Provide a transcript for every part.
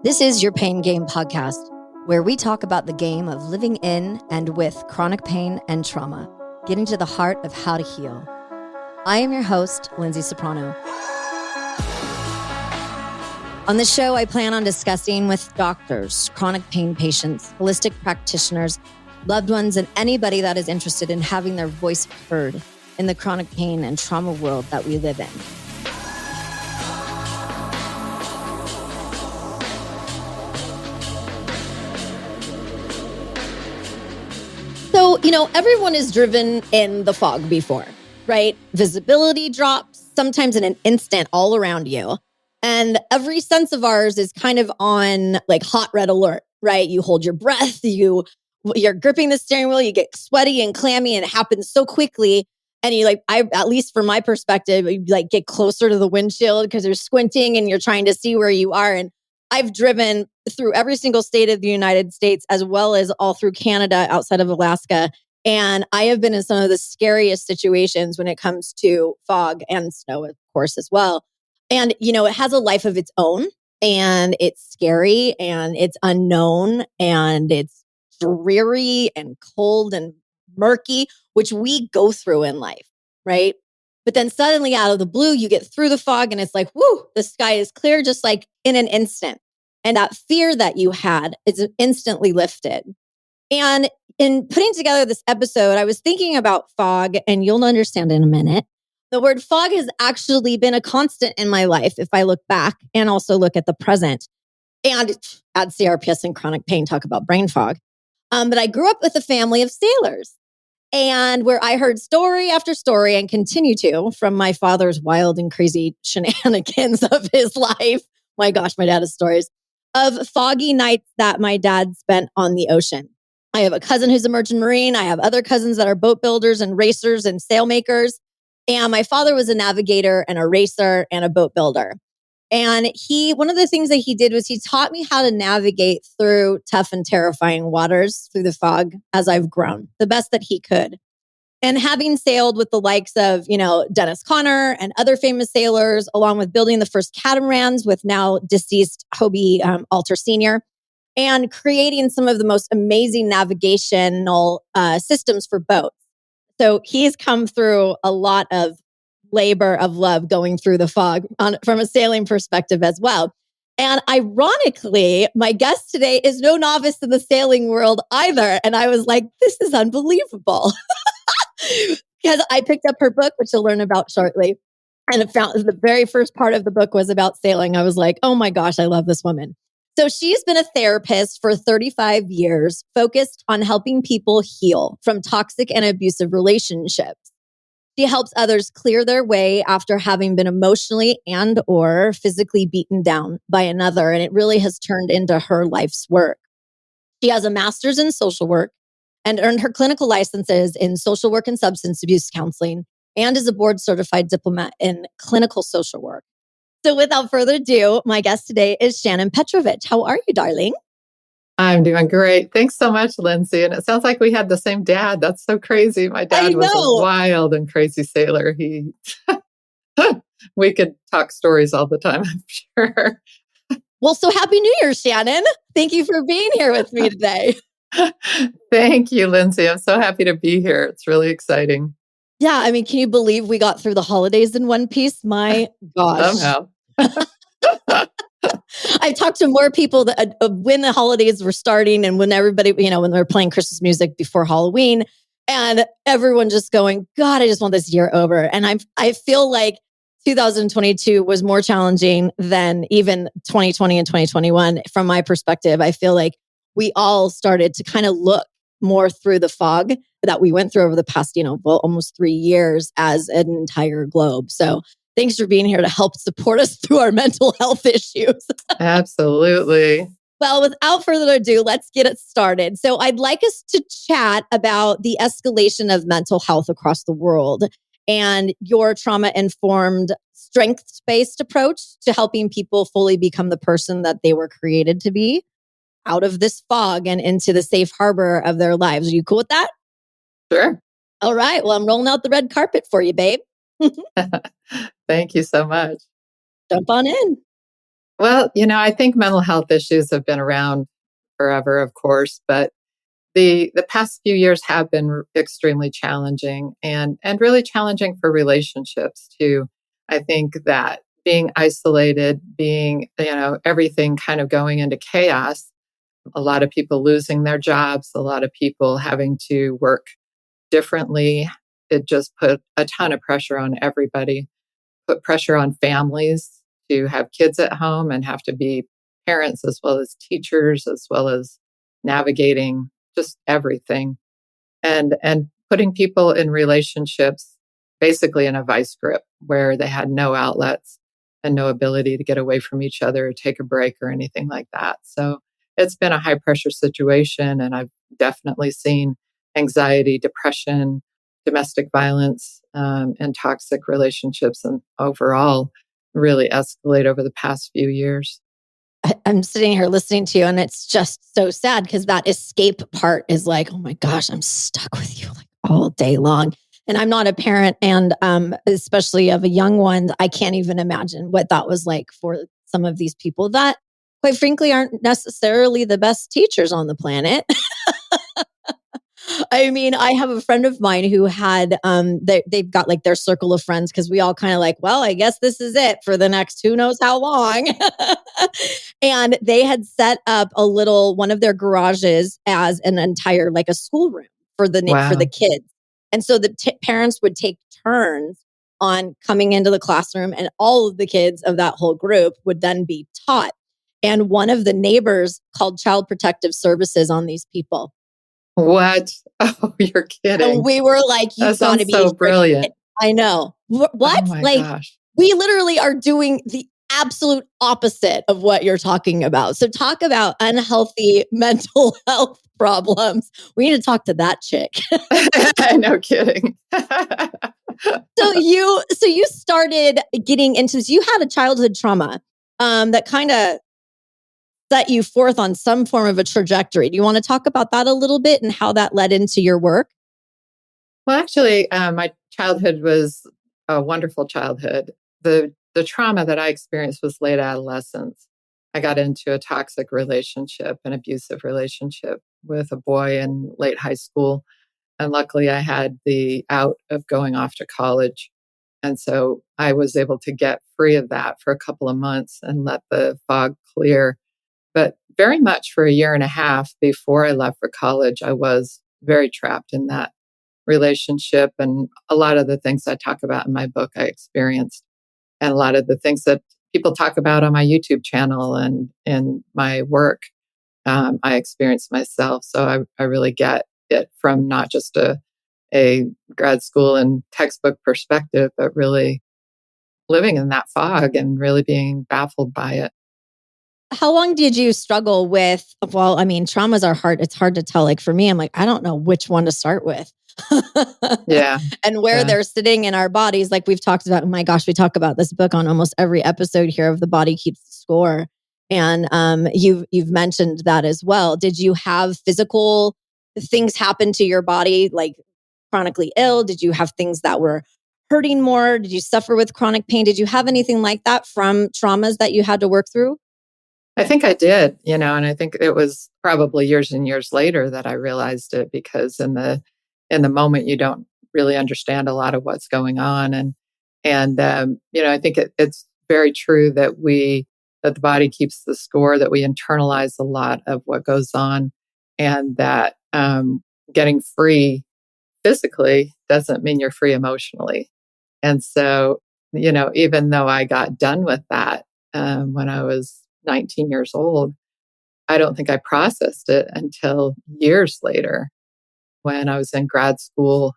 This is your Pain Game podcast, where we talk about the game of living in and with chronic pain and trauma, getting to the heart of how to heal. I am your host, Lyndsay Soprano. On the show, I plan on discussing with doctors, chronic pain patients, holistic practitioners, loved ones, and anybody that is interested in having their voice heard in the chronic pain and trauma world that we live in. So, everyone is driven in the fog before, right? Visibility drops, sometimes in an instant all around you. And every sense of ours is kind of on like hot red alert, right? You hold your breath, you're gripping the steering wheel, you get sweaty and clammy, and it happens so quickly. And at least from my perspective, you get closer to the windshield because you're squinting and you're trying to see where you are. And I've driven through every single state of the United States, as well as all through Canada outside of Alaska. And I have been in some of the scariest situations when it comes to fog and snow, of course, as well. And, it has a life of its own, and it's scary and it's unknown and it's dreary and cold and murky, which we go through in life, right? But then suddenly out of the blue, you get through the fog and it's like, whoo, the sky is clear just like in an instant. And that fear that you had is instantly lifted. And in putting together this episode, I was thinking about fog, and you'll understand in a minute. The word fog has actually been a constant in my life if I look back and also look at the present. And add CRPS and chronic pain, talk about brain fog. But I grew up with a family of sailors. And where I heard story after story and continue to from my father's wild and crazy shenanigans of his life. My gosh, my dad has stories of foggy nights that my dad spent on the ocean. I have a cousin who's a merchant marine. I have other cousins that are boat builders and racers and sail makers. And my father was a navigator and a racer and a boat builder. And one of the things that he did was he taught me how to navigate through tough and terrifying waters through the fog as I've grown, the best that he could. And having sailed with the likes of, Dennis Conner and other famous sailors, along with building the first catamarans with now deceased Hobie Alter Sr., and creating some of the most amazing navigational systems for boats. So he's come through a lot of labor of love going through the fog from a sailing perspective as well. And ironically, my guest today is no novice in the sailing world either. And I was like, this is unbelievable. Because I picked up her book, which you'll learn about shortly. And it found the very first part of the book was about sailing. I was like, oh my gosh, I love this woman. So she's been a therapist for 35 years, focused on helping people heal from toxic and abusive relationships. She helps others clear their way after having been emotionally and or physically beaten down by another. And it really has turned into her life's work. She has a master's in social work and earned her clinical licenses in social work and substance abuse counseling, and is a board certified diplomat in clinical social work. So without further ado, my guest today is Shannon Petrovich. How are you, darling? I'm doing great. Thanks so much, Lyndsay. And it sounds like we had the same dad. That's so crazy. My dad was a wild and crazy sailor. We could talk stories all the time, I'm sure. Well, so happy New Year, Shannon. Thank you for being here with me today. Thank you, Lyndsay. I'm so happy to be here. It's really exciting. Yeah. I mean, can you believe we got through the holidays in one piece? My gosh. Somehow. I've talked to more people that when the holidays were starting and when everybody, when they were playing Christmas music before Halloween, and everyone just going, God, I just want this year over. And I feel like 2022 was more challenging than even 2020 and 2021. From my perspective, I feel like we all started to kind of look more through the fog that we went through over the past, almost 3 years as an entire globe. So thanks for being here to help support us through our mental health issues. Absolutely. Well, without further ado, let's get it started. So I'd like us to chat about the escalation of mental health across the world and your trauma-informed, strengths-based approach to helping people fully become the person that they were created to be out of this fog and into the safe harbor of their lives. Are you cool with that? Sure. All right. Well, I'm rolling out the red carpet for you, babe. Thank you so much. Jump on in. Well, I think mental health issues have been around forever, of course, but the past few years have been extremely challenging and really challenging for relationships too. I think that being isolated, being, everything kind of going into chaos, a lot of people losing their jobs, a lot of people having to work differently. It just put a ton of pressure on everybody, put pressure on families to have kids at home and have to be parents as well as teachers, as well as navigating just everything and putting people in relationships basically in a vice grip where they had no outlets and no ability to get away from each other or take a break or anything like that. So it's been a high pressure situation, and I've definitely seen anxiety, depression, domestic violence, and toxic relationships and overall really escalate over the past few years. I'm sitting here listening to you, and it's just so sad because that escape part is like, oh my gosh, I'm stuck with you like all day long. And I'm not a parent, and especially of a young one, I can't even imagine what that was like for some of these people that, quite frankly, aren't necessarily the best teachers on the planet. I mean, I have a friend of mine who had they've got like their circle of friends because we all kind of like, well, I guess this is it for the next who knows how long. And they had set up a little one of their garages as an entire like a schoolroom for the Wow. kids. And so the parents would take turns on coming into the classroom, and all of the kids of that whole group would then be taught. And one of the neighbors called Child Protective Services on these people. What? Oh, you're And kidding. we were like, That you've got to sounds be so freaking. brilliant. I know. Oh What? my Like, gosh. we literally are doing the absolute opposite of what you're talking about. So, talk about unhealthy mental health problems. We need to talk to that chick. No kidding. So you started getting into this. You had a childhood trauma that kind of set you forth on some form of a trajectory. Do you want to talk about that a little bit and how that led into your work? Well, actually, my childhood was a wonderful childhood. The trauma that I experienced was late adolescence. I got into a toxic relationship, an abusive relationship with a boy in late high school. And luckily, I had the out of going off to college. And so I was able to get free of that for a couple of months and let the fog clear. But very much for a year and a half before I left for college, I was very trapped in that relationship. And a lot of the things I talk about in my book, I experienced. And a lot of the things that people talk about on my YouTube channel and in my work, I experienced myself. So I really get it from not just a grad school and textbook perspective, but really living in that fog and really being baffled by it. How long did you struggle with? Well, I mean, traumas are hard. It's hard to tell. Like for me, I'm like, I don't know which one to start with. Yeah. And where Yeah. they're sitting in our bodies. Like we've talked about, oh my gosh, we talk about this book on almost every episode here of The Body Keeps the Score. And you've mentioned that as well. Did you have physical things happen to your body, like chronically ill? Did you have things that were hurting more? Did you suffer with chronic pain? Did you have anything like that from traumas that you had to work through? I think I did, and I think it was probably years and years later that I realized it because in the moment you don't really understand a lot of what's going on and I think it's very true that the body keeps the score, that we internalize a lot of what goes on, and that getting free physically doesn't mean you're free emotionally. And so, even though I got done with that when I was 19 years old, I don't think I processed it until years later when I was in grad school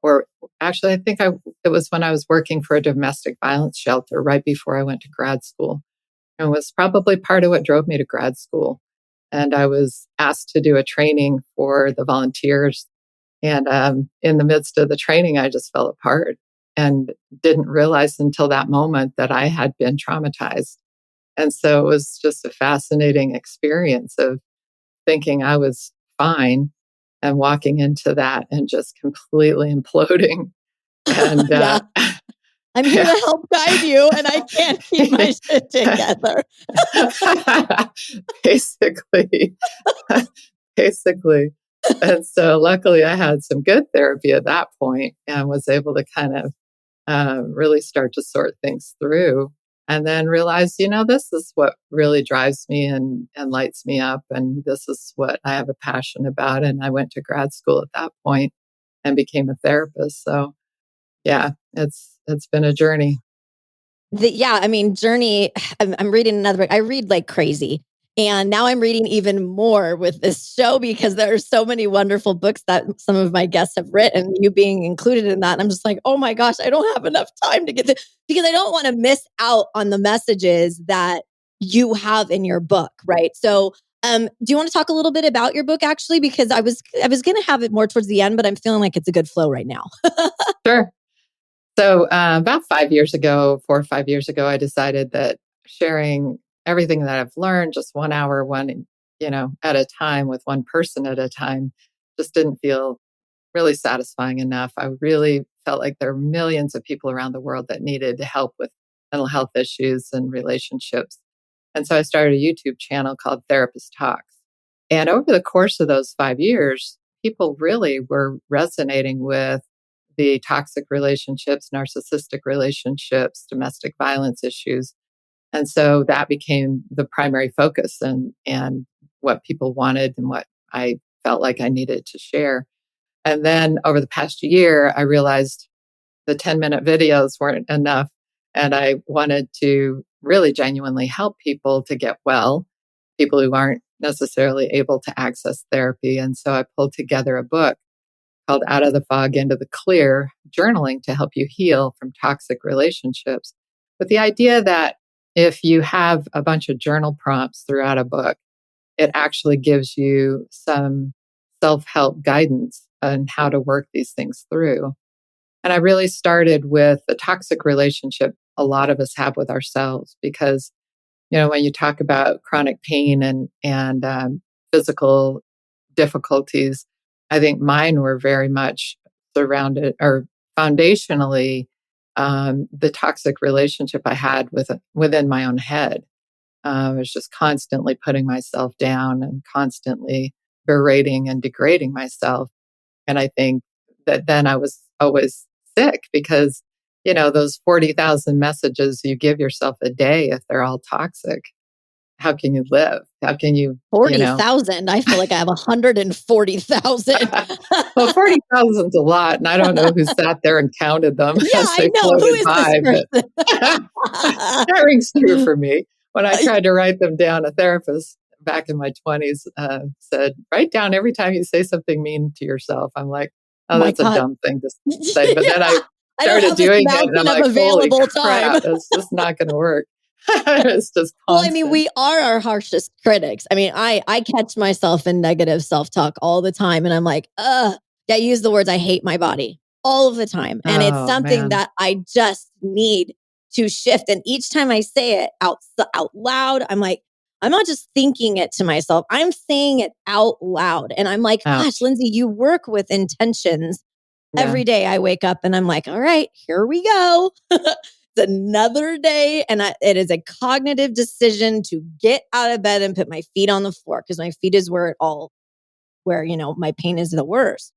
or actually, it was when I was working for a domestic violence shelter right before I went to grad school. And was probably part of what drove me to grad school. And I was asked to do a training for the volunteers. And in the midst of the training, I just fell apart and didn't realize until that moment that I had been traumatized. And so it was just a fascinating experience of thinking I was fine and walking into that and just completely imploding. And Yeah. I'm here to help guide you, and I can't keep my shit together. Basically, basically. And so luckily I had some good therapy at that point and was able to kind of really start to sort things through and then realize, this is what really drives me and lights me up. And this is what I have a passion about. And I went to grad school at that point and became a therapist. So yeah, it's been a journey. Journey. I'm reading another book. I read like crazy. And now I'm reading even more with this show because there are so many wonderful books that some of my guests have written, you being included in that. And I'm just like, oh my gosh, I don't have enough time to get to, because I don't want to miss out on the messages that you have in your book, right? So, do you want to talk a little bit about your book actually? Because I was going to have it more towards the end, but I'm feeling like it's a good flow right now. Sure. So about 5 years ago, 4 or 5 years ago, I decided that sharing everything that I've learned, just 1 hour, at a time with one person at a time, just didn't feel really satisfying enough. I really felt like there are millions of people around the world that needed help with mental health issues and relationships. And so I started a YouTube channel called Therapist Talks. And over the course of those 5 years, people really were resonating with the toxic relationships, narcissistic relationships, domestic violence issues. And so that became the primary focus and what people wanted and what I felt like I needed to share. And then over the past year, I realized the 10-minute videos weren't enough. And I wanted to really genuinely help people to get well, people who aren't necessarily able to access therapy. And so I pulled together a book called Out of the Fog into the Clear, journaling to help you heal from toxic relationships. With the idea that if you have a bunch of journal prompts throughout a book, it actually gives you some self-help guidance on how to work these things through. And I really started with the toxic relationship a lot of us have with ourselves because, when you talk about chronic pain and physical difficulties, I think mine were very much surrounded or foundationally the toxic relationship I had within my own head. I was just constantly putting myself down and constantly berating and degrading myself. And I think that then I was always sick because, those 40,000 messages you give yourself a day, if they're all toxic, how can you live? How can you, 40,000. I feel like I have 140,000. well, 40,000 is a lot. And I don't know who sat there and counted them Yeah, as I they know. Who floated is by. this But person? that rings true for me. When I tried to write them down, a therapist back in my 20s said, write down every time you say something mean to yourself. I'm like, oh, My that's a God. dumb thing to say. But then I I don't started have this doing it and I'm mountain of like, holy available time. crap, it's just not going to work. It's just Well, constant. we are our harshest critics. I catch myself in negative self-talk all the time and I'm like, I use the words I hate my body all of the time. And it's Oh, something man. that I just need to shift. And each time I say it out loud, I'm like, I'm not just thinking it to myself. I'm saying it out loud. And I'm like, gosh, Ouch. Lyndsay, you work with intentions. Yeah. Every day I wake up and I'm like, all right, here we go. It's another day. And it is a cognitive decision to get out of bed and put my feet on the floor because my feet is where, my pain is the worst.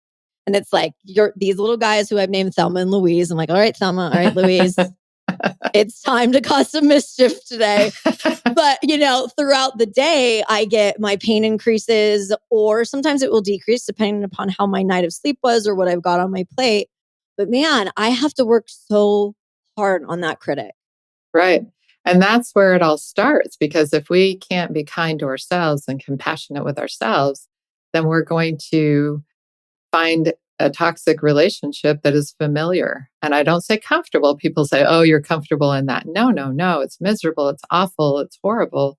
And it's like, these little guys who I've named Thelma and Louise. I'm like, all right, Thelma, all right, Louise, it's time to cause some mischief today. But, throughout the day, I get my pain increases, or sometimes it will decrease depending upon how my night of sleep was or what I've got on my plate. But man, I have to work so hard on that critic. Right. And that's where it all starts because if we can't be kind to ourselves and compassionate with ourselves, then we're going to find a toxic relationship that is familiar. And I don't say comfortable. People say, oh, you're comfortable in that. No, no, no. It's miserable. It's awful. It's horrible,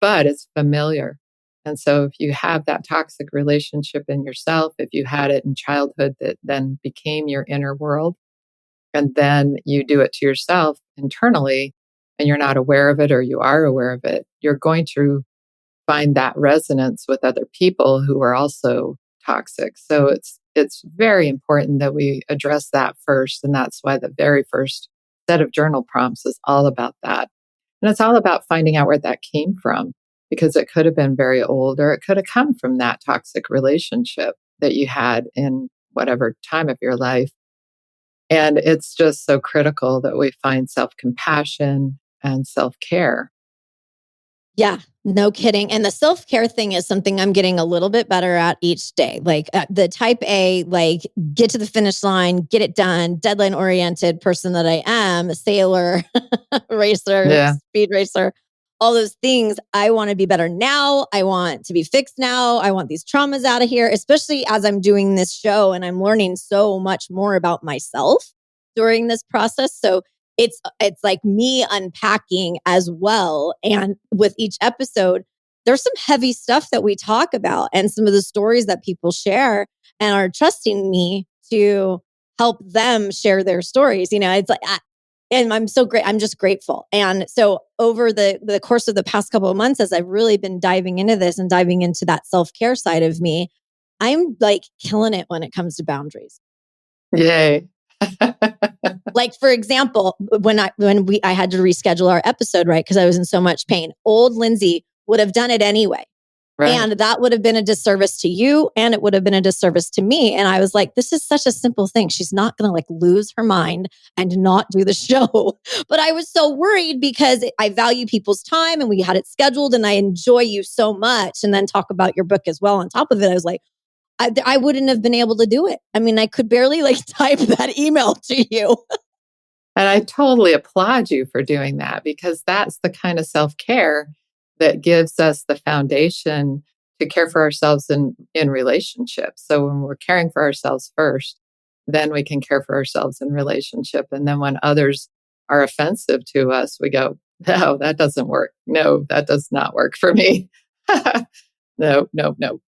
but it's familiar. And so if you have that toxic relationship in yourself, if you had it in childhood that then became your inner world, and then you do it to yourself internally and you're not aware of it or you are aware of it, you're going to find that resonance with other people who are also toxic. So it's very important that we address that first. And that's why the very first set of journal prompts is all about that. And it's all about finding out where that came from, because it could have been very old, or it could have come from that toxic relationship that you had in whatever time of your life. And it's just so critical that we find self compassion and self care. Yeah, no kidding. And the self-care thing is something I'm getting a little bit better at each day. Like the type A, like get to the finish line, get it done, deadline oriented person that I am, sailor, racer, Yeah. speed racer, all those things. I want to be better now. I want to be fixed now. I want these traumas out of here, especially as I'm doing this show and I'm learning so much more about myself during this process. So it's like me unpacking as well. And with each episode, there's some heavy stuff that we talk about and some of the stories that people share and are trusting me to help them share their stories. It's like, and I'm so great. I'm just grateful. And so over the course of the past couple of months, as I've really been diving into this and diving into that self-care side of me, I'm like killing it when it comes to boundaries. Yay. Like, for example, I had to reschedule our episode, right? Because I was in so much pain. Old Lyndsay would have done it anyway. Right. And that would have been a disservice to you and it would have been a disservice to me. And I was like, this is such a simple thing. She's not going to like lose her mind and not do the show. But I was so worried because I value people's time and we had it scheduled and I enjoy you so much. And then talk about your book as well. On top of it, I was like, I wouldn't have been able to do it. I mean, I could barely like type that email to you. And I totally applaud you for doing that, because that's the kind of self care that gives us the foundation to care for ourselves in relationships. So when we're caring for ourselves first, then we can care for ourselves in relationship. And then when others are offensive to us, we go, no, that doesn't work. No, that does not work for me. No, no, no.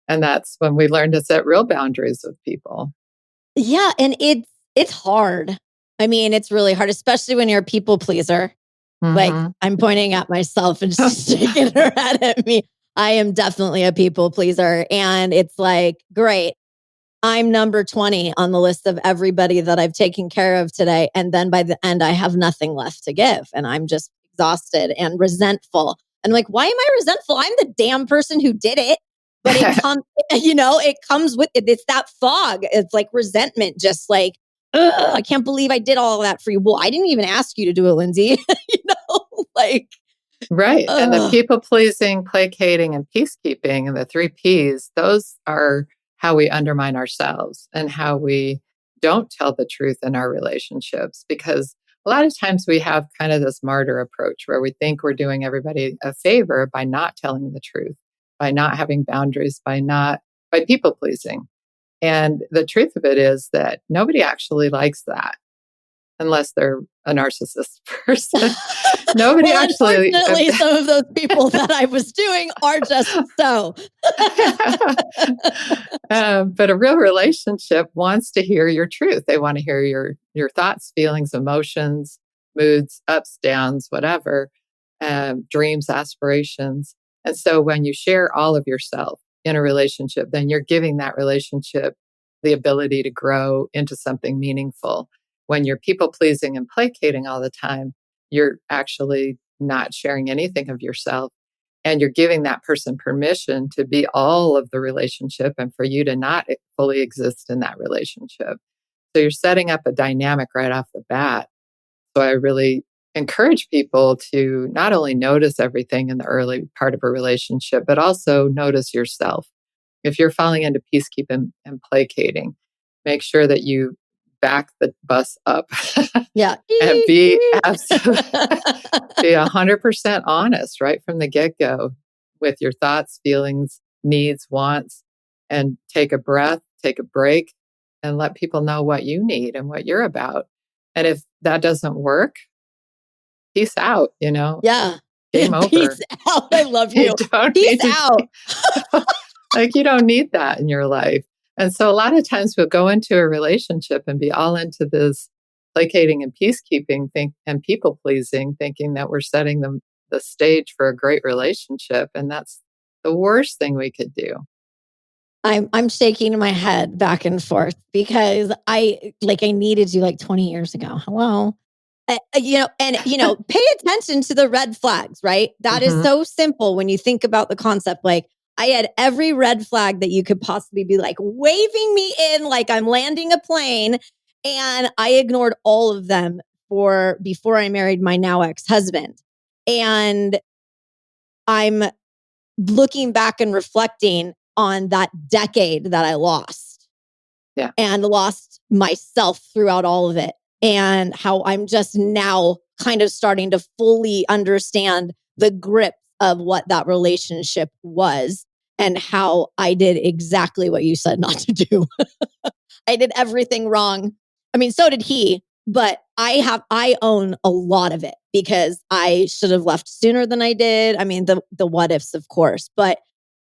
And that's when we learn to set real boundaries with people. Yeah, and it's hard. I mean, it's really hard, especially when you're a people pleaser. Like Mm-hmm. I'm pointing at myself and just shaking her head at me. I am definitely a people pleaser. And it's like, great. I'm number 20 on the list of everybody that I've taken care of today. And then by the end, I have nothing left to give. And I'm just exhausted and resentful. And like, why am I resentful? I'm the damn person who did it. But it comes, it comes with it. It's that fog. It's like resentment, just like, ugh, I can't believe I did all of that for you. Well, I didn't even ask you to do it, Lyndsay. Like, Right. And the ugh. people pleasing, placating, and peacekeeping, and the three P's, those are how we undermine ourselves and how we don't tell the truth in our relationships. Because a lot of times we have kind of this martyr approach where we think we're doing everybody a favor by not telling the truth, by not having boundaries, by people pleasing. And the truth of it is that nobody actually likes that unless they're a narcissist person. Nobody Well, actually. unfortunately, some of those people that I was doing are just so. But a real relationship wants to hear your truth. They want to hear your thoughts, feelings, emotions, moods, ups, downs, whatever, dreams, aspirations. And so when you share all of yourself in a relationship, then you're giving that relationship the ability to grow into something meaningful. When you're people pleasing and placating all the time, you're actually not sharing anything of yourself. And you're giving that person permission to be all of the relationship and for you to not fully exist in that relationship. So you're setting up a dynamic right off the bat. So I really encourage people to not only notice everything in the early part of a relationship, but also notice yourself. If you're falling into peacekeeping and placating, make sure that you back the bus up Yeah. and be absolutely be 100% honest right from the get-go with your thoughts, feelings, needs, wants, and take a breath, take a break, and let people know what you need and what you're about. And if that doesn't work, peace out, Yeah. game over. Peace out. I love You you. don't Peace need to out. like you don't need that in your life. And so a lot of times we'll go into a relationship and be all into this placating and peacekeeping and people pleasing, thinking that we're setting the stage for a great relationship. And that's the worst thing we could do. I'm shaking my head back and forth because I needed you like 20 years ago. Hello. Pay attention to the red flags, right? That is Mhm. so simple when you think about the concept. Like, I had every red flag that you could possibly be like waving me in, like I'm landing a plane. And I ignored all of them before I married my now ex-husband. And I'm looking back and reflecting on that decade that I lost Yeah. and lost myself throughout all of it, and how I'm just now kind of starting to fully understand the grip of what that relationship was and how I did exactly what you said not to do. I did everything wrong. I mean, so did he, but I own a lot of it because I should have left sooner than I did. I mean, the what ifs, of course, but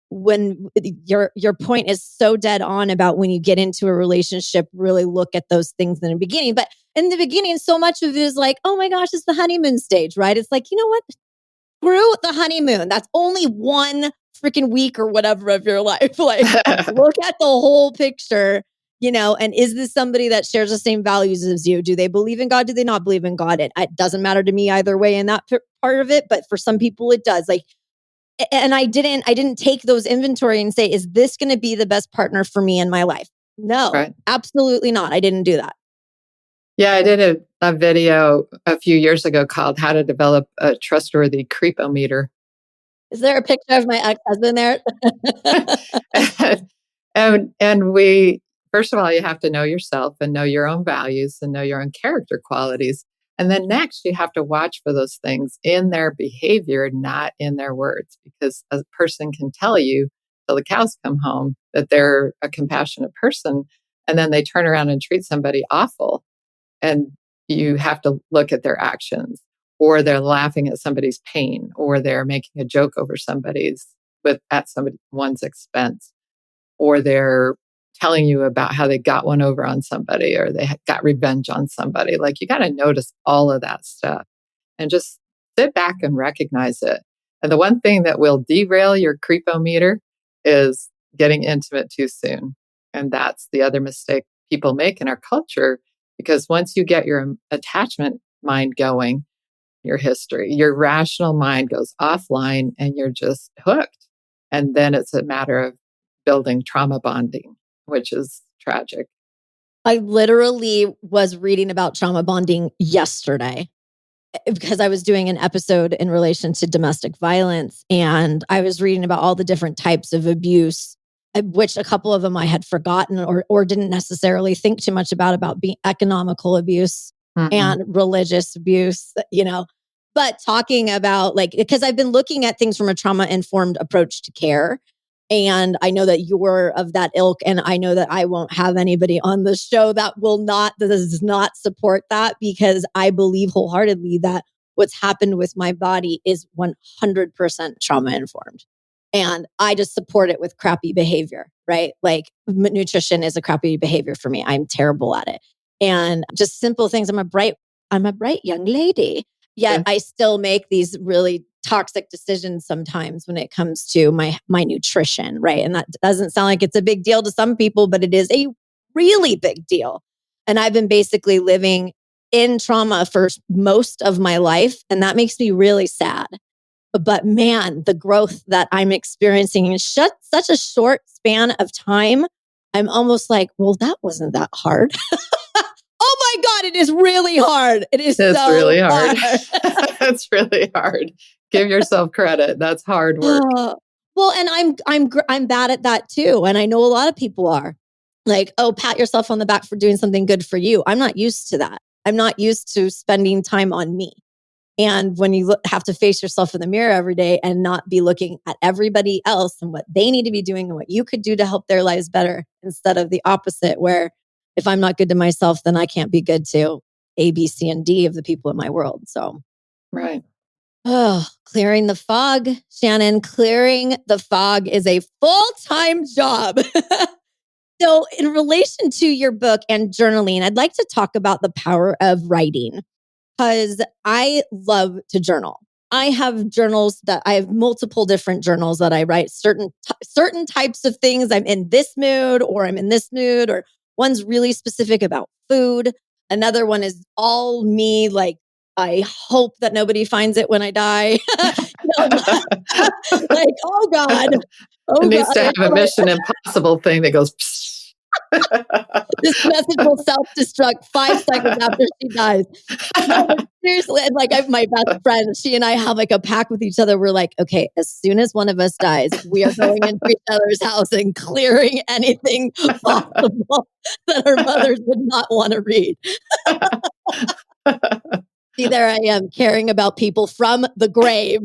when your point is so dead on about when you get into a relationship, really look at those things in the beginning. But in the beginning, so much of it is like, oh my gosh, it's the honeymoon stage, right? It's like, you know what? Screw the honeymoon. That's only one freaking week or whatever of your life. Like, look at the whole picture, and is this somebody that shares the same values as you? Do they believe in God? Do they not believe in God? It doesn't matter to me either way in that part of it, but for some people it does. Like, and I didn't take those inventory and say, is this going to be the best partner for me in my life? No, Right. absolutely not. I didn't do that. Yeah, I did a video a few years ago called How to Develop a Trustworthy Creepometer. Is there a picture of my ex-husband there? and we, first of all, you have to know yourself and know your own values and know your own character qualities. And then next, you have to watch for those things in their behavior, not in their words, because a person can tell you till the cows come home that they're a compassionate person. And then they turn around and treat somebody awful. And you have to look at their actions, or they're laughing at somebody's pain, or they're making a joke over at someone's expense, or they're telling you about how they got one over on somebody, or they got revenge on somebody. Like, you got to notice all of that stuff and just sit back and recognize it. And the one thing that will derail your creepometer is getting intimate too soon. And that's the other mistake people make in our culture, because once you get your attachment mind going, your history, your rational mind goes offline and you're just hooked. And then it's a matter of building trauma bonding, which is tragic. I literally was reading about trauma bonding yesterday because I was doing an episode in relation to domestic violence, and I was reading about all the different types of abuse, which a couple of them I had forgotten or didn't necessarily think too much about being economical abuse Mm-mm. and religious abuse. But talking about, like, because I've been looking at things from a trauma informed approach to care. And I know that you're of that ilk, and I know that I won't have anybody on the show that does not support that, because I believe wholeheartedly that what's happened with my body is 100% trauma informed. And I just support it with crappy behavior, right? Like, nutrition is a crappy behavior for me. I'm terrible at it. And just simple things. I'm a bright young lady. Yet Yeah. I still make these really toxic decisions sometimes when it comes to my nutrition, right? And that doesn't sound like it's a big deal to some people, but it is a really big deal. And I've been basically living in trauma for most of my life, and that makes me really sad. But man, the growth that I'm experiencing in such a short span of time, I'm almost like, well, that wasn't that hard. Oh my God, it is really hard. It is It's so really hard. hard. It's really hard. Give yourself credit. That's hard work. Well, and I'm bad at that too, and I know a lot of people are. Like, oh, pat yourself on the back for doing something good for you. I'm not used to that. I'm not used to spending time on me. And when you have to face yourself in the mirror every day and not be looking at everybody else and what they need to be doing and what you could do to help their lives better, instead of the opposite, where if I'm not good to myself, then I can't be good to A, B, C, and D of the people in my world. So, Right. oh, clearing the fog, Shannon, clearing the fog is a full-time job. So, in relation to your book and journaling, I'd like to talk about the power of writing, because I love to journal. I have multiple different journals that I write certain types of things. I'm in this mood, or I'm in this mood, or one's really specific about food. Another one is all me, like I hope that nobody finds it when I die. Like, oh God. It Oh needs God. to have a Mission Impossible thing that goes, psst. This message will self-destruct 5 seconds after she dies. No, but seriously, and like my best friend, she and I have like a pact with each other. We're like, okay, as soon as one of us dies, we are going into each other's house and clearing anything possible that our mothers would not want to read. See, there I am caring about people from the grave.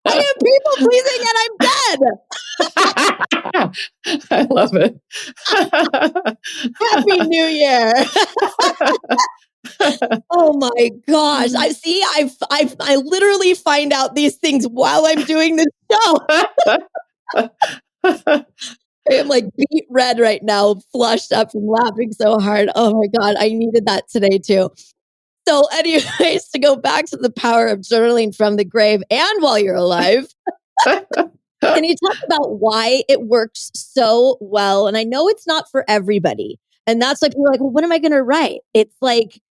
I am people pleasing and I'm dead. I love it. Happy New Year. Oh my gosh. I see I literally find out these things while I'm doing this show. I am like beet red right now, flushed up from laughing so hard. Oh my God, I needed that today too. So, anyways, to go back to the power of journaling from the grave and while you're alive, can you talk about why it works so well? And I know it's not for everybody. And that's like, we're like, well, what am I going to write? It's like,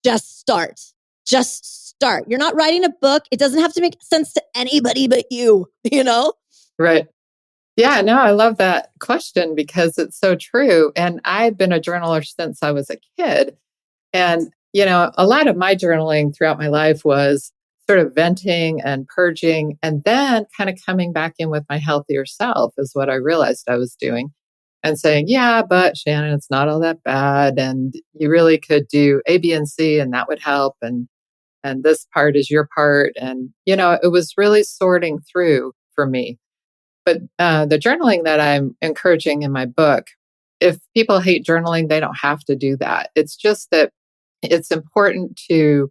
just start. Just start. You're not writing a book. It doesn't have to make sense to anybody but you, you know? Right. Yeah, no, I love that question because it's so true. And I've been a journaler since I was a kid. And, a lot of my journaling throughout my life was sort of venting and purging and then kind of coming back in with my healthier self is what I realized I was doing and saying, yeah, but Shannon, it's not all that bad. And you really could do A, B, and C, and that would help. And this part is your part. And, it was really sorting through for me. But the journaling that I'm encouraging in my book, if people hate journaling, they don't have to do that. It's just that it's important to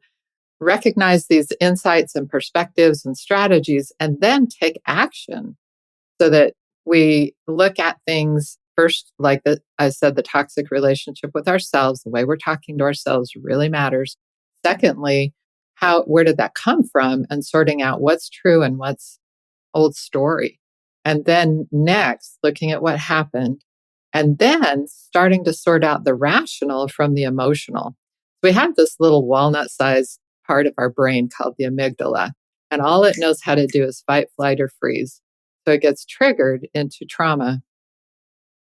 recognize these insights and perspectives and strategies and then take action so that we look at things first, like I said, the toxic relationship with ourselves, the way we're talking to ourselves really matters. Secondly, where did that come from and sorting out what's true and what's old story. And then next, looking at what happened and then starting to sort out the rational from the emotional. We have this little walnut sized part of our brain called the amygdala, and all it knows how to do is fight, flight, or freeze. So it gets triggered into trauma,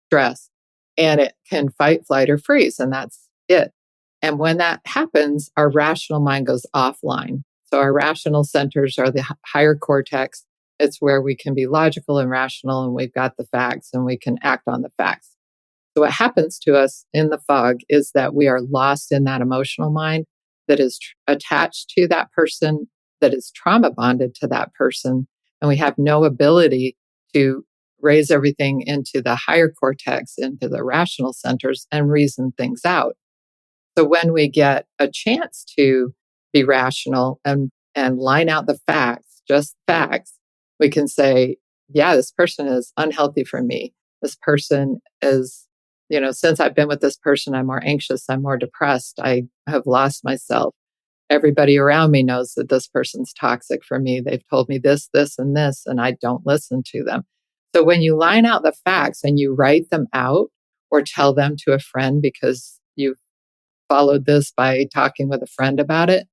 stress, and it can fight, flight, or freeze, and that's it. And when that happens, our rational mind goes offline. So our rational centers are the higher cortex. It's where we can be logical and rational, and we've got the facts, and we can act on the facts. So what happens to us in the fog is that we are lost in that emotional mind that is attached to that person, that is trauma bonded to that person. And we have no ability to raise everything into the higher cortex, into the rational centers and reason things out. So when we get a chance to be rational and line out the facts, just facts, we can say, yeah, this person is unhealthy for me. This person is, since I've been with this person, I'm more anxious, I'm more depressed, I have lost myself. Everybody around me knows that this person's toxic for me. They've told me this, this, and this, and I don't listen to them. So when you line out the facts and you write them out or tell them to a friend because you followed this by talking with a friend about it,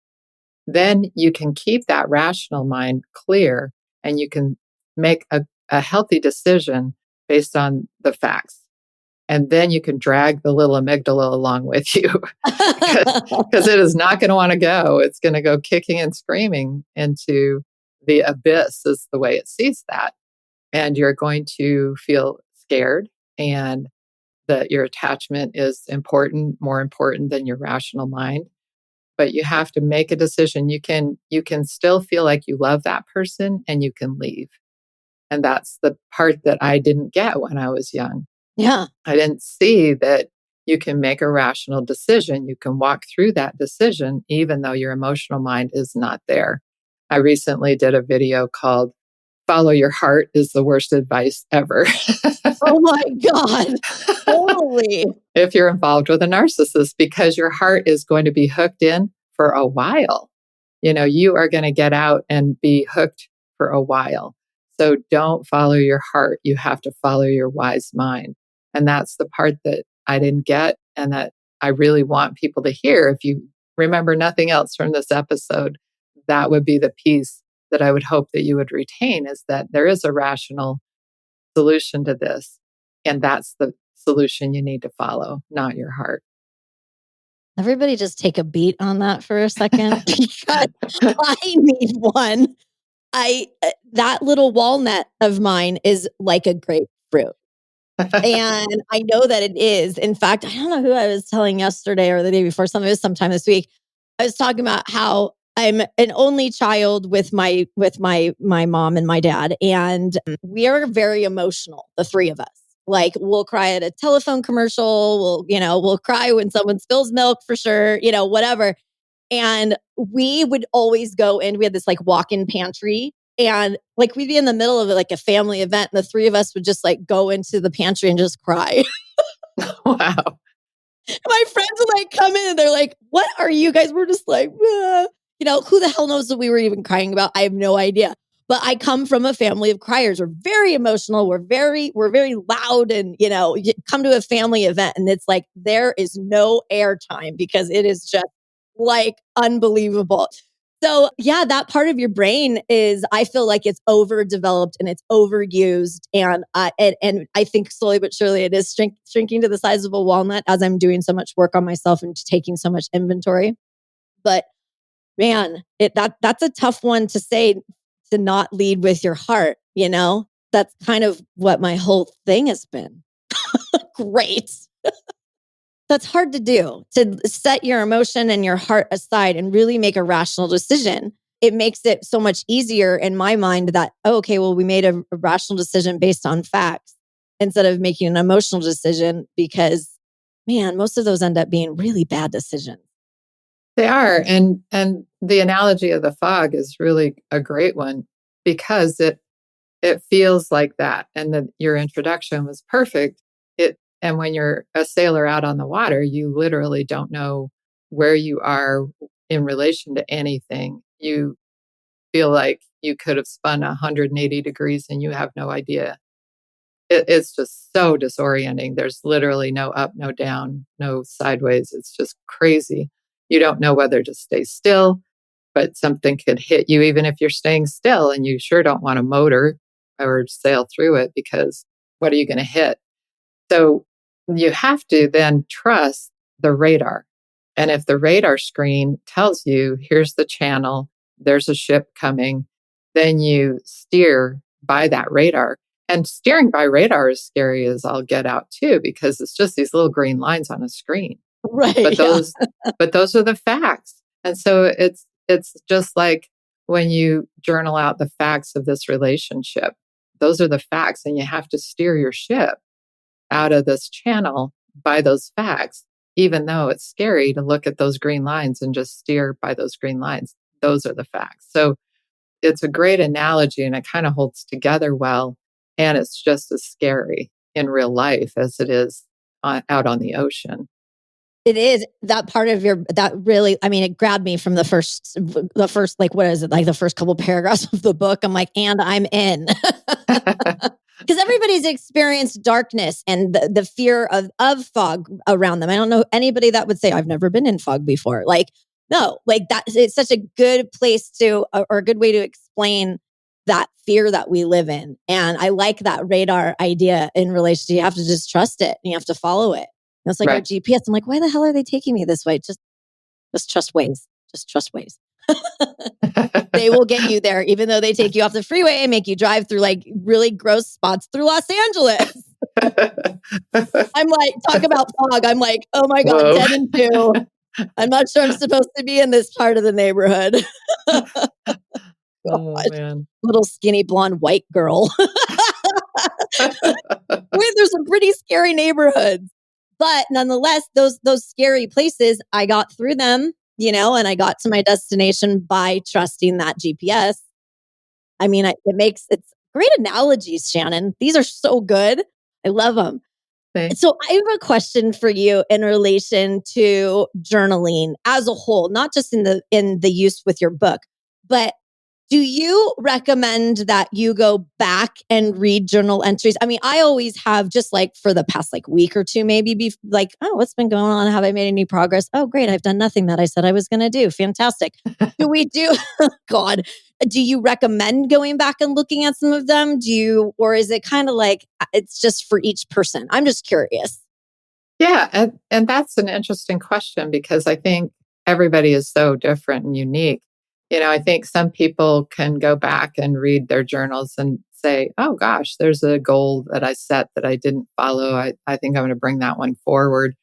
then you can keep that rational mind clear and you can make a healthy decision based on the facts. And then you can drag the little amygdala along with you because it is not going to want to go. It's going to go kicking and screaming into the abyss, is the way it sees that. And you're going to feel scared and that your attachment is important, more important than your rational mind. But you have to make a decision. You can still feel like you love that person and you can leave. And that's the part that I didn't get when I was young. Yeah. I didn't see that you can make a rational decision. You can walk through that decision, even though your emotional mind is not there. I recently did a video called Follow Your Heart is the Worst Advice Ever. Oh my God. Totally. If you're involved with a narcissist, because your heart is going to be hooked in for a while. You are going to get out and be hooked for a while. So don't follow your heart. You have to follow your wise mind. And that's the part that I didn't get and that I really want people to hear, if you remember nothing else from this episode, that would be the piece that I would hope that you would retain, is that there is a rational solution to this. And that's the solution you need to follow, not your heart. Everybody just take a beat on that for a second because I need one. That little walnut of mine is like a grapefruit. And I know that it is. In fact, I don't know who I was telling yesterday or the day before, something, it was sometime this week. I was talking about how I'm an only child with my mom and my dad, and we are very emotional, the three of us. Like, we'll cry at a telephone commercial, we'll cry when someone spills milk, for sure, whatever. And we would always go in. We had this like walk-in pantry, and like we'd be in the middle of like a family event, and the three of us would just like go into the pantry and just cry. Wow. My friends would like come in and they're like, "What are you guys?" We're just like, who the hell knows what we were even crying about? I have no idea. But I come from a family of criers. We're very emotional. We're very loud, and you come to a family event and it's like there is no airtime because it is just like unbelievable. So yeah, that part of your brain is, I feel like it's overdeveloped and it's overused, and I think slowly but surely it is shrinking to the size of a walnut as I'm doing so much work on myself and taking so much inventory. But man, that's a tough one to say, to not lead with your heart. That's kind of what my whole thing has been. Great. That's hard to do, to set your emotion and your heart aside and really make a rational decision. It makes it so much easier in my mind that, oh, okay, well, we made a rational decision based on facts instead of making an emotional decision, because, man, most of those end up being really bad decisions. They are. And the analogy of the fog is really a great one, because it feels like that. And your introduction was perfect. And when you're a sailor out on the water, you literally don't know where you are in relation to anything. You feel like you could have spun 180 degrees and you have no idea. It's just so disorienting. There's literally no up, no down, no sideways. It's just crazy. You don't know whether to stay still, but something could hit you even if you're staying still, and you sure don't want to motor or sail through it, because what are you going to hit? So you have to then trust the radar. And if the radar screen tells you, here's the channel, there's a ship coming, then you steer by that radar. And steering by radar is scary as all get out too, because it's just these little green lines on a screen. Right. But those are the facts. And so it's just like when you journal out the facts of this relationship. Those are the facts, and you have to steer your ship out of this channel by those facts, even though it's scary to look at those green lines and just steer by those green lines. Those are the facts. So it's a great analogy, and it kind of holds together well. And it's just as scary in real life as it is out on the ocean. It is. That part of that really, I mean, it grabbed me from the first, like, what is it? Like the first couple paragraphs of the book. I'm like, and I'm in. Because everybody's experienced darkness and the fear of fog around them. I don't know anybody that would say, I've never been in fog before. Like, no, like that, it's such a good place to, or a good way to explain that fear that we live in. And I like that radar idea in relation to, you have to just trust it and you have to follow it. It's like our Right. GPS. I'm like, why the hell are they taking me this way? Just trust Waze. Just trust Waze. They will get you there, even though they take you off the freeway and make you drive through like really gross spots through Los Angeles. I'm like, talk about fog. I'm like, oh my God, Whoa. 10 and 2. I'm not sure I'm supposed to be in this part of the neighborhood. Oh, God. man. Little skinny blonde white girl. Wait, there's some pretty scary neighborhoods. But nonetheless, those scary places, I got through them, and I got to my destination by trusting that GPS. I mean, it's great analogies, Shannon. These are so good. I love them. Thanks. So I have a question for you in relation to journaling as a whole, not just in the use with your book, but Do you recommend that you go back and read journal entries? I mean, I always have, just like for the past like week or two, maybe be like, oh, what's been going on? Have I made any progress? Oh, great. I've done nothing that I said I was going to do. Fantastic. Do we do, God, do you recommend going back and looking at some of them? Or is it kind of like it's just for each person? I'm just curious. Yeah, and that's an interesting question because I think everybody is so different and unique. I think some people can go back and read their journals and say, oh gosh, there's a goal that I set that I didn't follow. I think I'm going to bring that one forward.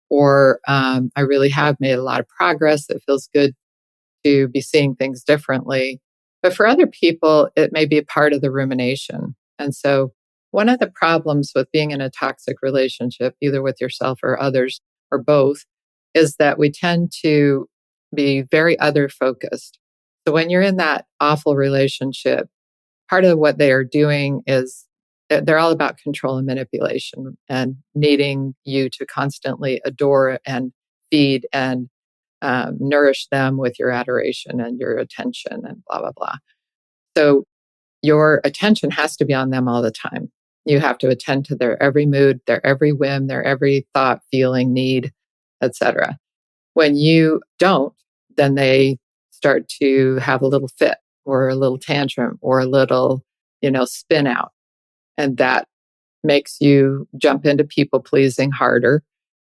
Or I really have made a lot of progress. It feels good to be seeing things differently. But for other people, it may be a part of the rumination. And so, one of the problems with being in a toxic relationship, either with yourself or others or both, is that we tend to be very other focused. So, when you're in that awful relationship, part of what they are doing is they're all about control and manipulation and needing you to constantly adore and feed and nourish them with your adoration and your attention and blah, blah, blah. So your attention has to be on them all the time. You have to attend to their every mood, their every whim, their every thought, feeling, need, etc. When you don't, then they start to have a little fit or a little tantrum or a little, spin out. And that makes you jump into people pleasing harder.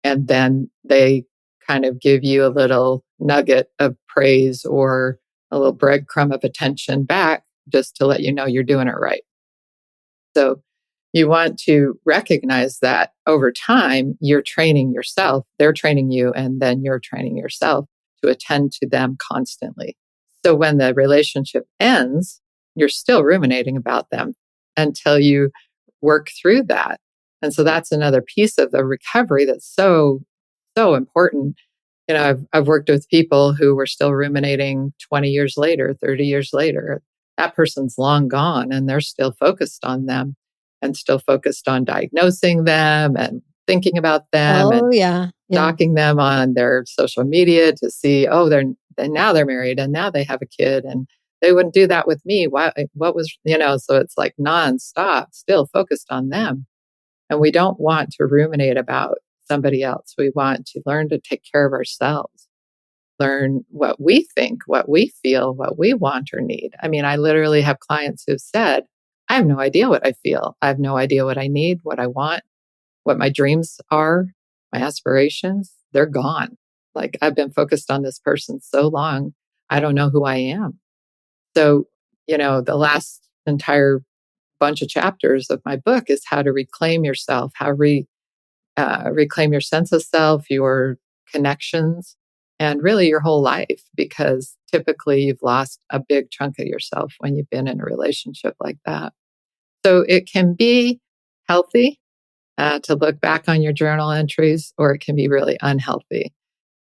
And then they kind of give you a little nugget of praise or a little breadcrumb of attention back just to let you know you're doing it right. So you want to recognize that over time, you're training yourself, they're training you, and then you're training yourself to attend to them constantly. So when the relationship ends, you're still ruminating about them until you work through that. And so that's another piece of the recovery that's so, so important. I've worked with people who were still ruminating 20 years later, 30 years later. That person's long gone and they're still focused on them and still focused on diagnosing them and thinking about them and Oh, yeah. Yeah. stalking them on their social media to see, oh, now they're married and now they have a kid and they wouldn't do that with me. What was, so it's like nonstop, still focused on them. And we don't want to ruminate about somebody else. We want to learn to take care of ourselves, learn what we think, what we feel, what we want or need. I mean, I literally have clients who've said, I have no idea what I feel. I have no idea what I need, what I want, what my dreams are, my aspirations. They're gone. Like I've been focused on this person so long, I don't know who I am. So, the last entire bunch of chapters of my book is how to reclaim yourself, reclaim your sense of self, your connections, and really your whole life, because typically you've lost a big chunk of yourself when you've been in a relationship like that. So it can be healthy to look back on your journal entries, or it can be really unhealthy.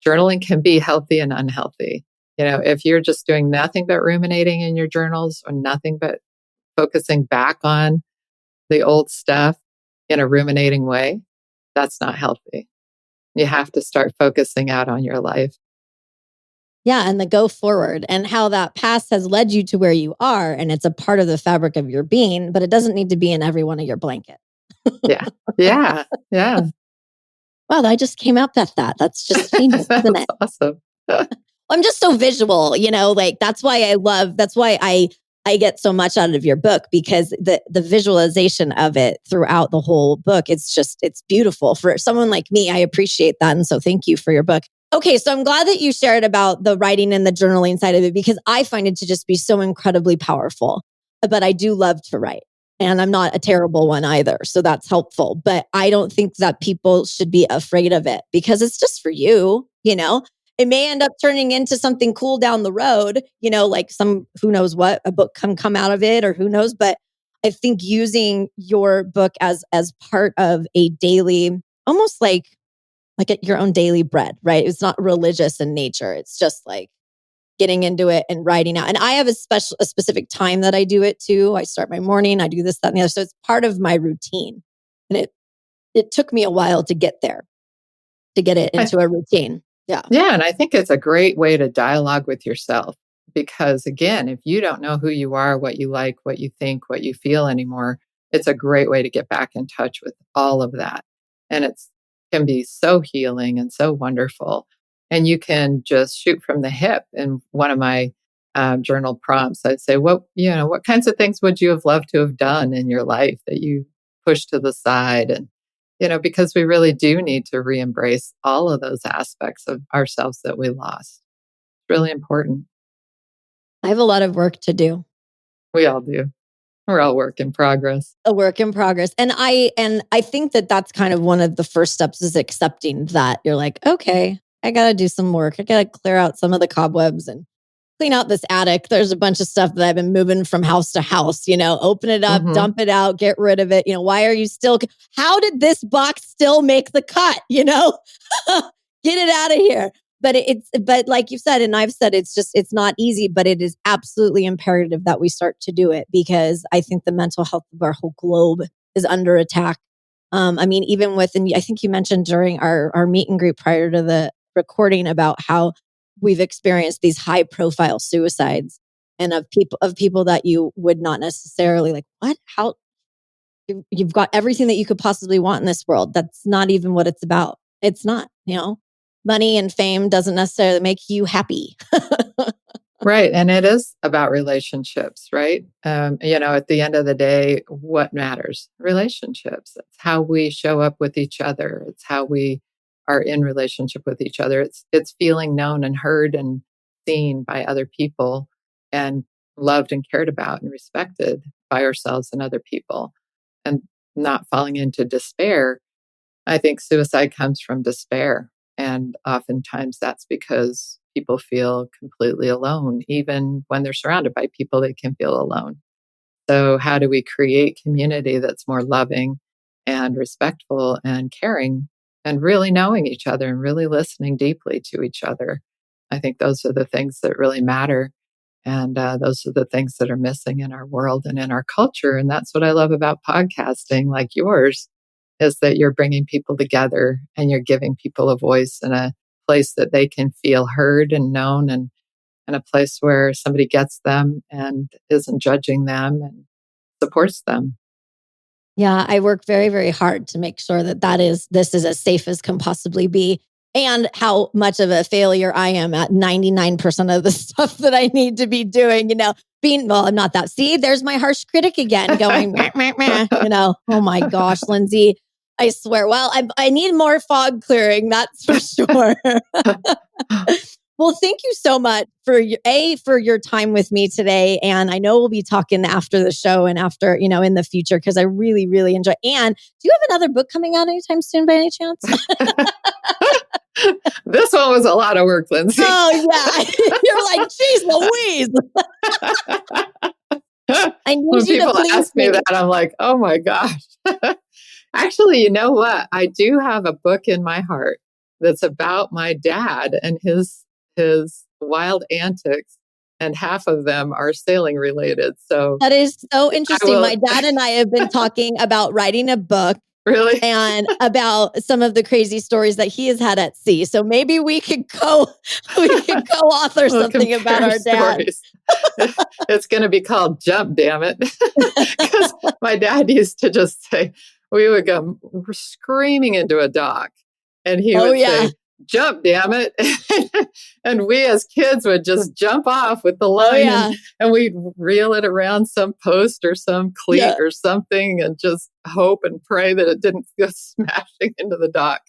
Journaling can be healthy and unhealthy. If you're just doing nothing but ruminating in your journals or nothing but focusing back on the old stuff in a ruminating way, that's not healthy. You have to start focusing out on your life. Yeah. And the go forward and how that past has led you to where you are. And it's a part of the fabric of your being, but it doesn't need to be in every one of your blankets. Yeah. Yeah. Yeah. Wow. I just came out with that. That's just genius, isn't That's it? awesome. I'm just so visual, like that's why I get so much out of your book, because the visualization of it throughout the whole book, it's beautiful. For someone like me, I appreciate that. And so thank you for your book. Okay, so I'm glad that you shared about the writing and the journaling side of it, because I find it to just be so incredibly powerful. But I do love to write. And I'm not a terrible one either. So that's helpful. But I don't think that people should be afraid of it, because it's just for you, It may end up turning into something cool down the road, like who knows what, a book can come out of it, or who knows. But I think using your book as part of a daily, almost like your own daily bread, right? It's not religious in nature. It's just like getting into it and writing out. And I have a specific time that I do it too. I start my morning, I do this, that, and the other. So it's part of my routine. And it took me a while to get there, to get it I, into a routine. Yeah. yeah. And I think it's a great way to dialogue with yourself, because again, if you don't know who you are, what you like, what you think, what you feel anymore, it's a great way to get back in touch with all of that. And it's can be so healing and so wonderful. And you can just shoot from the hip. In one of my journal prompts, I'd say, what kinds of things would you have loved to have done in your life that you pushed to the side? And, because we really do need to re-embrace all of those aspects of ourselves that we lost. It's really important. I have a lot of work to do. We all do. We're all work in progress. A work in progress. And I think that that's kind of one of the first steps, is accepting that you're like, okay, I got to do some work. I got to clear out some of the cobwebs and clean out this attic. There's a bunch of stuff that I've been moving from house to house, open it up, dump it out, get rid of it. Why are you still, how did this box still make the cut? Get it out of here. But like you said, and I've said, it's not easy, but it is absolutely imperative that we start to do it, because I think the mental health of our whole globe is under attack. And I think you mentioned during our meet and greet prior to the recording about how we've experienced these high profile suicides, and of people that you would not necessarily like, what, how you've got everything that you could possibly want in this world. That's not even what it's about. It's not, money and fame doesn't necessarily make you happy. Right. And it is about relationships, right? At the end of the day, what matters? Relationships. It's how we show up with each other. It's how we are in relationship with each other. It's feeling known and heard and seen by other people, and loved and cared about and respected by ourselves and other people, and not falling into despair. I think suicide comes from despair. And oftentimes that's because people feel completely alone. Even when they're surrounded by people, they can feel alone. So how do we create community that's more loving and respectful and caring, and really knowing each other and really listening deeply to each other? I think those are the things that really matter. And those are the things that are missing in our world and in our culture. And that's what I love about podcasting like yours, is that you're bringing people together and you're giving people a voice and a place that they can feel heard and known, and a place where somebody gets them and isn't judging them and supports them. Yeah, I work very, very hard to make sure that this is as safe as can possibly be. And how much of a failure I am at 99% of the stuff that I need to be doing, I'm not that. See, there's my harsh critic again going, meh, meh, meh, oh my gosh, Lyndsay, I swear. Well, I need more fog clearing, that's for sure. Well, thank you so much for your time with me today. And I know we'll be talking after the show and after, in the future, because I really, really enjoy. And do you have another book coming out anytime soon by any chance? This one was a lot of work, Lyndsay. Oh, yeah. You're like, geez Louise. I need when you people to please ask me that, I'm like, oh my gosh. Actually, you know what? I do have a book in my heart that's about my dad and his wild antics, and half of them are sailing related. So that is so interesting. My dad and I have been talking about writing a book. Really? And about some of the crazy stories that he has had at sea. So maybe we could co-author something about our dad. It's going to be called Jump, damn it. Because my dad used to just say, we would go screaming into a dock, and he would say, jump, damn it. And we as kids would just jump off with the line, and we'd reel it around some post or some cleat or something, and just hope and pray that it didn't go smashing into the dock.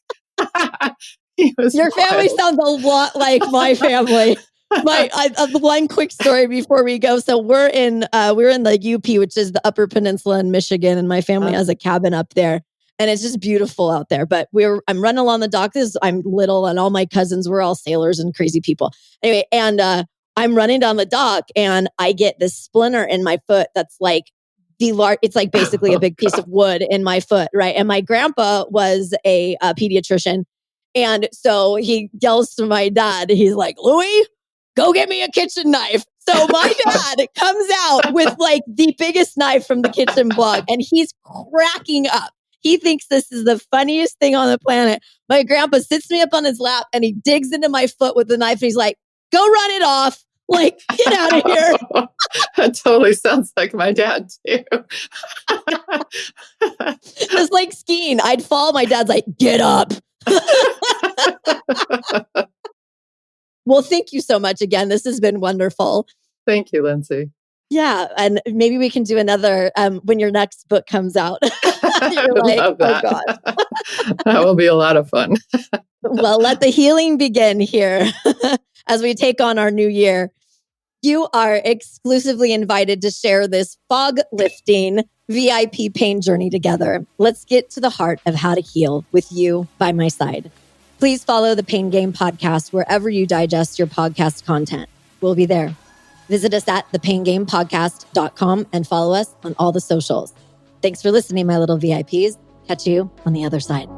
Your family sounds a lot like my family. One quick story before we go. So we're in the UP, which is the Upper Peninsula in Michigan, and my family has a cabin up there. And it's just beautiful out there. But I'm running along the dock. I'm little, and all my cousins were all sailors and crazy people. Anyway, and I'm running down the dock, and I get this splinter in my foot that's like it's like basically a big piece of wood in my foot, right? And my grandpa was a pediatrician. And so he yells to my dad, he's like, Louie, go get me a kitchen knife. So my dad comes out with like the biggest knife from the kitchen block, and he's cracking up. He thinks this is the funniest thing on the planet. My grandpa sits me up on his lap, and he digs into my foot with the knife, and he's like, go run it off. Like, get out of here. That totally sounds like my dad too. It's like skiing. I'd fall. My dad's like, get up. Well, thank you so much again. This has been wonderful. Thank you, Lyndsay. Yeah. And maybe we can do another when your next book comes out. I You're would like, love oh that. God. That will be a lot of fun. Well, let the healing begin here as we take on our new year. You are exclusively invited to share this fog lifting VIP pain journey together. Let's get to the heart of how to heal with you by my side. Please follow the Pain Game podcast wherever you digest your podcast content. We'll be there. Visit us at thepaingamepodcast.com and follow us on all the socials. Thanks for listening, my little VIPs. Catch you on the other side.